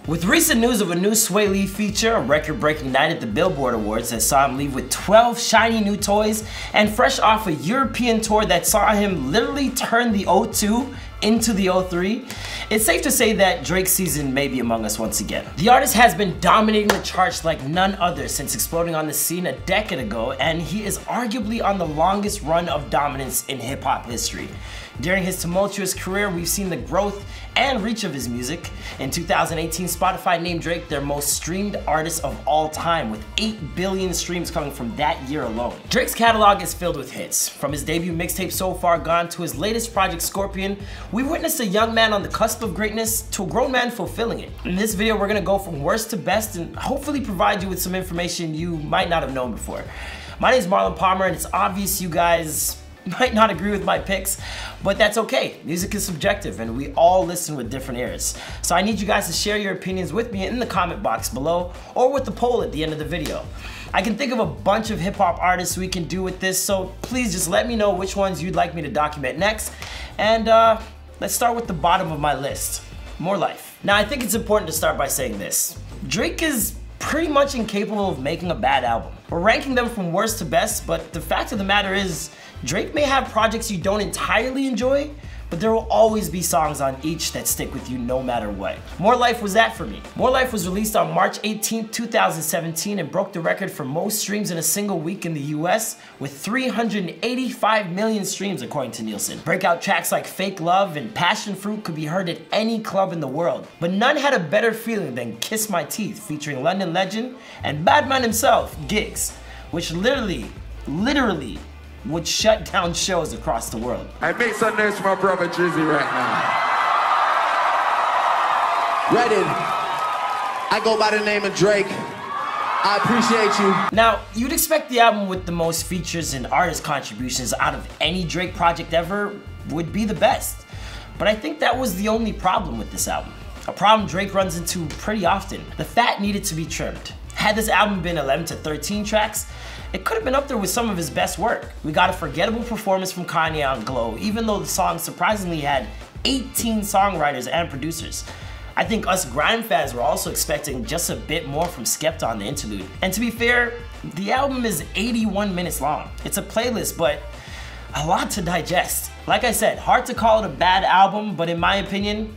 With recent news of a new Swae Lee feature, a record-breaking night at the Billboard Awards that saw him leave with 12 shiny new toys, and fresh off a European tour that saw him literally turn the O2 into the O3, it's safe to say that Drake SZN may be among us once again. The artist has been dominating the charts like none other since exploding on the scene a decade ago, and he is arguably on the longest run of dominance in hip-hop history. During his tumultuous career, we've seen the growth and reach of his music. In 2018, Spotify named Drake their most streamed artist of all time, with 8 billion streams coming from that year alone. Drake's catalog is filled with hits. From his debut mixtape So Far Gone to his latest project Scorpion, we've witnessed a young man on the cusp of greatness to a grown man fulfilling it. In this video, we're gonna go from worst to best and hopefully provide you with some information you might not have known before. My name is Marlon Palmer, and it's obvious you guys might not agree with my picks, but that's okay. Music is subjective and we all listen with different ears. So I need you guys to share your opinions with me in the comment box below or with the poll at the end of the video. I can think of a bunch of hip hop artists we can do with this, so please just let me know which ones you'd like me to document next. And let's start with the bottom of my list, More Life. Now I think it's important to start by saying this. Drake is pretty much incapable of making a bad album. We're ranking them from worst to best, but the fact of the matter is, Drake may have projects you don't entirely enjoy, but there will always be songs on each that stick with you no matter what. More Life was that for me. More Life was released on March 18, 2017 and broke the record for most streams in a single week in the US with 385 million streams according to Nielsen. Breakout tracks like Fake Love and Passion Fruit could be heard at any club in the world, but none had a better feeling than Kiss My Teeth featuring London legend and Badman himself, Giggs, which literally would shut down shows across the world. I make some noise for my brother Drizzy right now. Reddit, I go by the name of Drake. I appreciate you. Now, you'd expect the album with the most features and artist contributions out of any Drake project ever would be the best. But I think that was the only problem with this album. A problem Drake runs into pretty often. The fat needed to be trimmed. Had this album been 11 to 13 tracks, it could have been up there with some of his best work. We got a forgettable performance from Kanye on Glow, even though the song surprisingly had 18 songwriters and producers. I think us grime fans were also expecting just a bit more from Skepta on the interlude. And to be fair, the album is 81 minutes long. It's a playlist, but a lot to digest. Like I said, hard to call it a bad album, but in my opinion,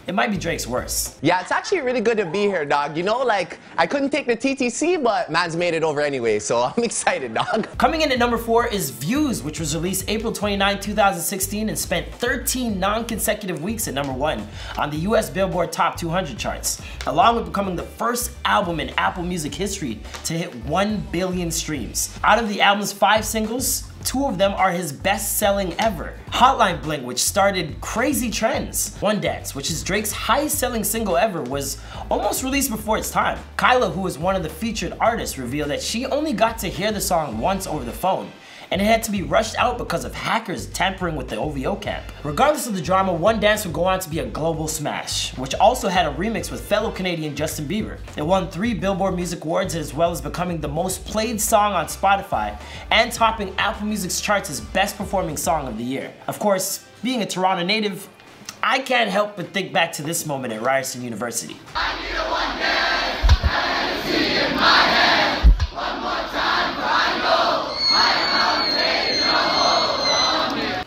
it might be Drake's worst. Yeah, it's actually really good to be here, dog. You know, like, I couldn't take the TTC, but man's made it over anyway, so I'm excited, dog. Coming in at number 4 is Views, which was released April 29, 2016 and spent 13 non-consecutive weeks at number 1 on the US Billboard Top 200 charts, along with becoming the first album in Apple Music history to hit 1 billion streams. Out of the album's 5 singles, 2 of them are his best-selling ever. Hotline Bling, which started crazy trends. One Dance, which is Drake's highest-selling single ever, was almost released before its time. Kyla, who was one of the featured artists, revealed that she only got to hear the song once over the phone, and it had to be rushed out because of hackers tampering with the OVO camp. Regardless of the drama, One Dance would go on to be a global smash, which also had a remix with fellow Canadian Justin Bieber. It won 3 Billboard Music Awards, as well as becoming the most played song on Spotify and topping Apple Music's charts as best performing song of the year. Of course, being a Toronto native, I can't help but think back to this moment at Ryerson University. I need a one dance, and a C in my hand. One more time, I know.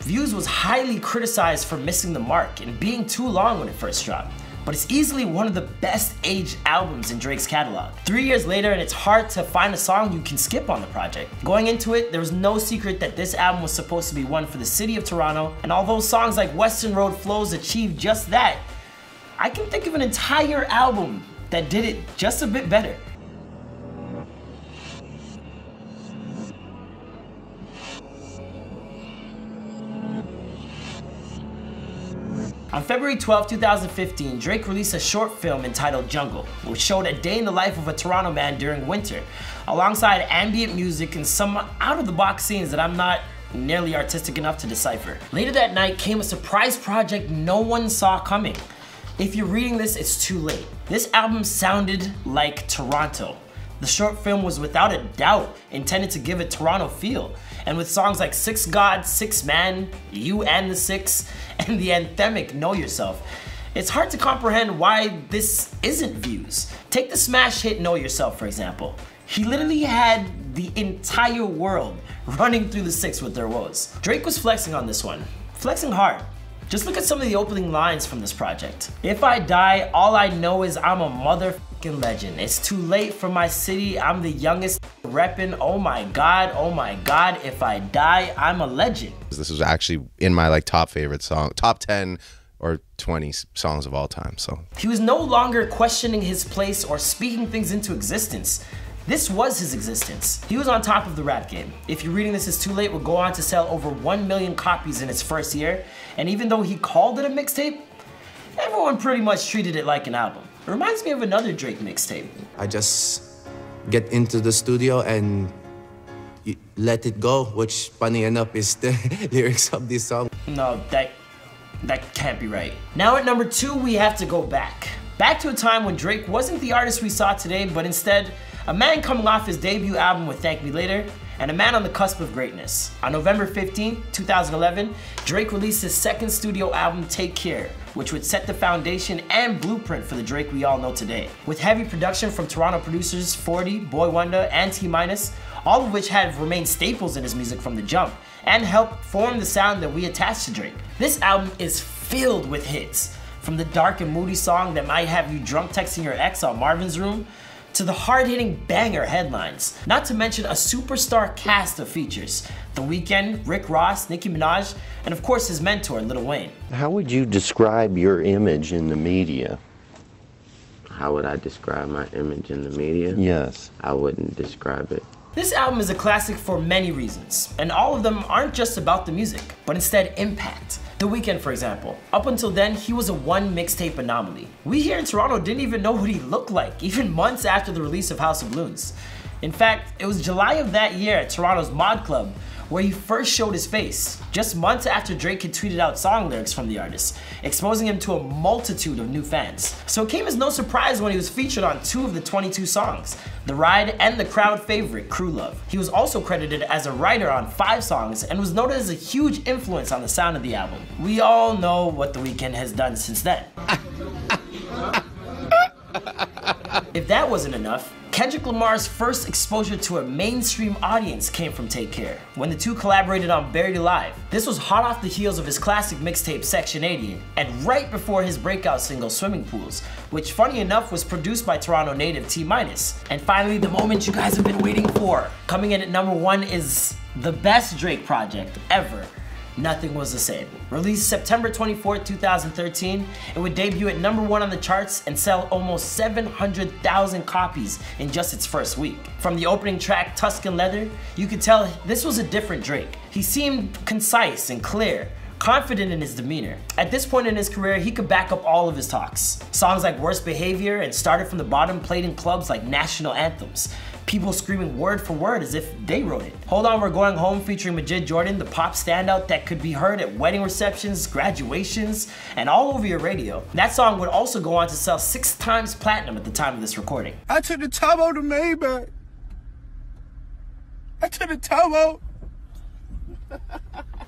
Views was highly criticized for missing the mark and being too long when it first dropped, but it's easily one of the best aged albums in Drake's catalog. 3 years later, and it's hard to find a song you can skip on the project. Going into it, there was no secret that this album was supposed to be one for the city of Toronto, and although songs like Western Road Flows achieved just that, I can think of an entire album that did it just a bit better. On February 12, 2015, Drake released a short film entitled Jungle, which showed a day in the life of a Toronto man during winter, alongside ambient music and some out-of-the-box scenes that I'm not nearly artistic enough to decipher. Later that night came a surprise project no one saw coming. If you're reading this, it's too late. This album sounded like Toronto. The short film was without a doubt intended to give a Toronto feel, and with songs like Six God, Six Man, You and the Six, and the anthemic Know Yourself, It's hard to comprehend why this isn't views. Take the smash hit Know Yourself, for example. He literally had the entire world running through the six with their woes. Drake was flexing on this one, flexing hard. Just look at some of the opening lines from this project. If I die, all I know is I'm a motherfucking legend. It's too late for my city, I'm the youngest reppin'. Oh my God, if I die, I'm a legend. This was actually in my like top favorite song, top 10 or 20 songs of all time, so. He was no longer questioning his place or speaking things into existence. This was his existence. He was on top of the rap game. If you're reading this, It's Too Late would go on to sell over 1 million copies in its first year, and even though he called it a mixtape, everyone pretty much treated it like an album. It reminds me of another Drake mixtape. I just get into the studio and let it go, which, funny enough, is the lyrics of this song. No, that can't be right. Now at number 2, we have to go back. Back to a time when Drake wasn't the artist we saw today, but instead, a man coming off his debut album with Thank Me Later, and a man on the cusp of greatness. On November 15, 2011, Drake released his second studio album, Take Care, which would set the foundation and blueprint for the Drake we all know today. With heavy production from Toronto producers 40, Boy Wonder, and T-Minus, all of which have remained staples in his music from the jump, and helped form the sound that we attach to Drake. This album is filled with hits, from the dark and moody song that might have you drunk texting your ex on Marvin's Room, to the hard-hitting banger headlines, not to mention a superstar cast of features. The Weeknd, Rick Ross, Nicki Minaj, and of course his mentor, Lil Wayne. How would you describe your image in the media? How would I describe my image in the media? Yes. I wouldn't describe it. This album is a classic for many reasons, and all of them aren't just about the music, but instead impact. The Weeknd, for example. Up until then, he was a one mixtape anomaly. We here in Toronto didn't even know what he looked like, even months after the release of House of Balloons. In fact, it was July of that year at Toronto's Mod Club where he first showed his face, just months after Drake had tweeted out song lyrics from the artist, exposing him to a multitude of new fans. So it came as no surprise when he was featured on 2 of the 22 songs, The Ride and the crowd favorite, Crew Love. He was also credited as a writer on 5 songs and was noted as a huge influence on the sound of the album. We all know what The Weeknd has done since then. If that wasn't enough, Kendrick Lamar's first exposure to a mainstream audience came from Take Care, when the two collaborated on Buried Alive. This was hot off the heels of his classic mixtape Section 80, and right before his breakout single Swimming Pools, which funny enough was produced by Toronto native T-Minus. And finally, the moment you guys have been waiting for. Coming in at number 1 is the best Drake project ever. Nothing Was the Same. Released September 24, 2013, it would debut at number 1 on the charts and sell almost 700,000 copies in just its first week. From the opening track, Tuscan Leather, you could tell this was a different Drake. He seemed concise and clear, confident in his demeanor. At this point in his career, he could back up all of his talks. Songs like Worst Behavior and Started From the Bottom played in clubs like national anthems. People screaming word for word as if they wrote it. Hold On We're Going Home featuring Majid Jordan, the pop standout that could be heard at wedding receptions, graduations, and all over your radio. That song would also go on to sell 6 times platinum at the time of this recording. I took the top out of Maybach. I took the top out.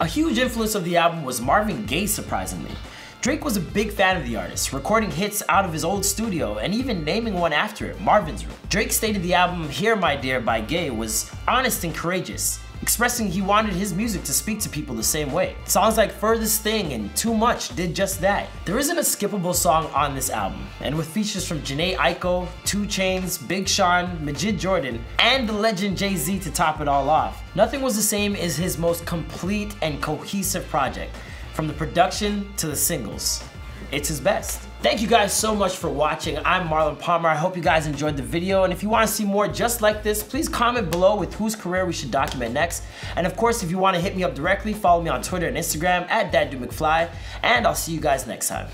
A huge influence of the album was Marvin Gaye, surprisingly. Drake was a big fan of the artist, recording hits out of his old studio and even naming one after it, Marvin's Room. Drake stated the album Here My Dear by Gaye was honest and courageous, expressing he wanted his music to speak to people the same way. Songs like Furthest Thing and Too Much did just that. There isn't a skippable song on this album, and with features from Jhené Aiko, 2 Chainz, Big Sean, Majid Jordan, and the legend Jay-Z to top it all off, Nothing Was the Same is his most complete and cohesive project. From the production to the singles, it's his best. Thank you guys so much for watching. I'm Marlon Palmer. I hope you guys enjoyed the video, and if you want to see more just like this, please comment below with whose career we should document next. And of course, if you want to hit me up directly, follow me on Twitter and Instagram at DadDoMcFly, and I'll see you guys next time.